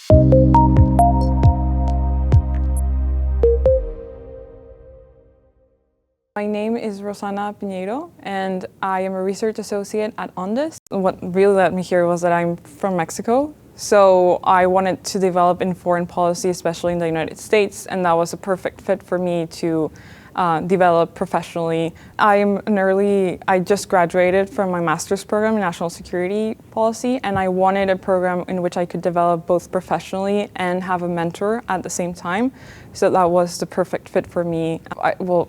My name is Rossana Pineyro, and I am a research associate at ONDISC. What really led me here was that I'm from Mexico, so I wanted to develop in foreign policy, especially in the United States, and that was a perfect fit for me to develop professionally. I just graduated from my master's program in national security policy, and I wanted a program in which I could develop both professionally and have a mentor at the same time. So that was the perfect fit for me.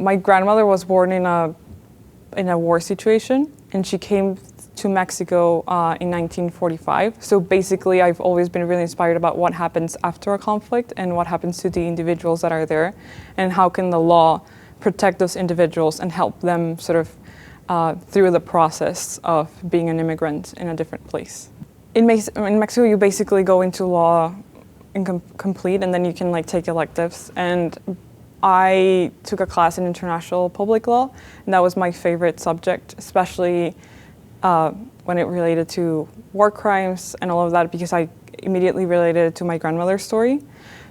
My grandmother was born in a war situation, and she came to Mexico in 1945. So basically, I've always been really inspired about what happens after a conflict and what happens to the individuals that are there, and how can the law protect those individuals and help them sort of through the process of being an immigrant in a different place. In Mexico, you basically go into law complete, and then you can take electives. And I took a class in international public law, and that was my favorite subject, especially when it related to war crimes and all of that, because I immediately related it to my grandmother's story.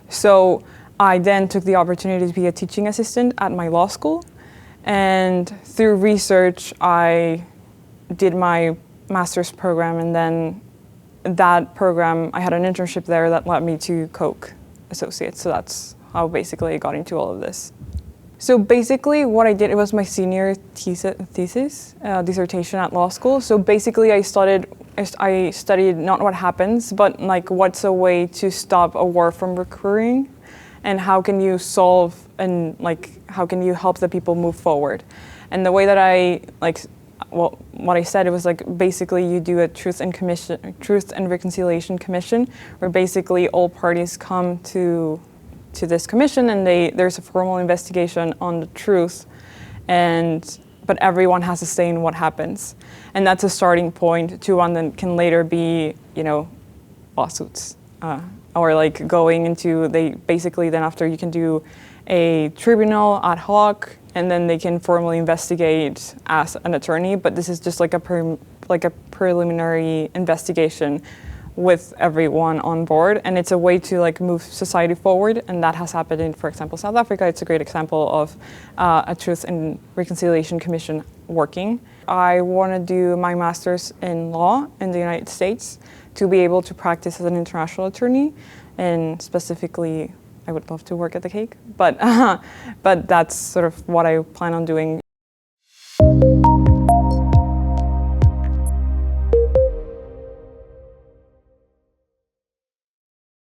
So I then took the opportunity to be a teaching assistant at my law school, and through research I did my master's program, and then that program I had an internship there that led me to Koch Associates. So that's how basically I got into all of this. So basically what I did, it was my senior dissertation at law school. So basically I studied not what happens, but what's a way to stop a war from recurring, and how can you solve and how can you help the people move forward. And the way that what I said, it was basically you do a truth and reconciliation commission, where basically all parties come to this commission, and there's a formal investigation on the truth, but everyone has to say in what happens. And that's a starting point to one that can later be, lawsuits. Or going into, then after you can do a tribunal ad hoc, and then they can formally investigate as an attorney. But this is just a preliminary investigation with everyone on board, and it's a way to move society forward. And that has happened in, for example, South Africa. It's a great example of a Truth and Reconciliation Commission working. I want to do my master's in law in the United States to be able to practice as an international attorney, and specifically I would love to work at the Hague, but that's sort of what I plan on doing.